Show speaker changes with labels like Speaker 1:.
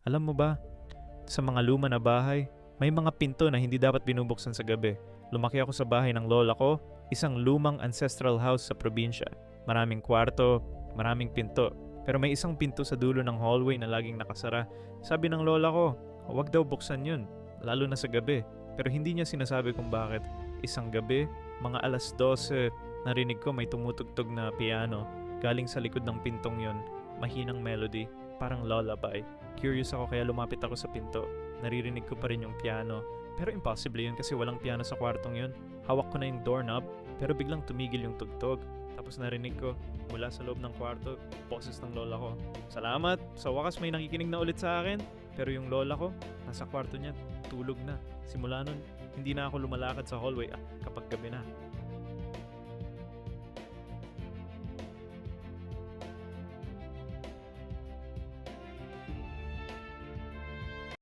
Speaker 1: Alam mo ba, sa mga luma na bahay, may mga pinto na hindi dapat binubuksan sa gabi. Lumaki ako sa bahay ng lola ko, isang lumang ancestral house sa probinsya. Maraming kwarto, maraming pinto. Pero may isang pinto sa dulo ng hallway na laging nakasara. Sabi ng lola ko, huwag daw buksan yun, lalo na sa gabi. Pero hindi niya sinasabi kung bakit. Isang gabi, mga 12:00, narinig ko may tumutugtog na piano. Galing sa likod ng pintong yun, mahinang melody, parang lullaby. Curious ako kaya lumapit ako sa pinto. Naririnig ko pa rin yung piano. Pero impossible yun kasi walang piano sa kwartong yun. Hawak ko na yung doorknob pero biglang tumigil yung tugtog. Tapos narinig ko mula sa loob ng kwarto, boses ng lola ko. Salamat! Sa wakas may nakikinig na ulit sa akin. Pero yung lola ko, nasa kwarto niya, tulog na. Simula nun, hindi na ako lumalakad sa hallway kapag gabi na.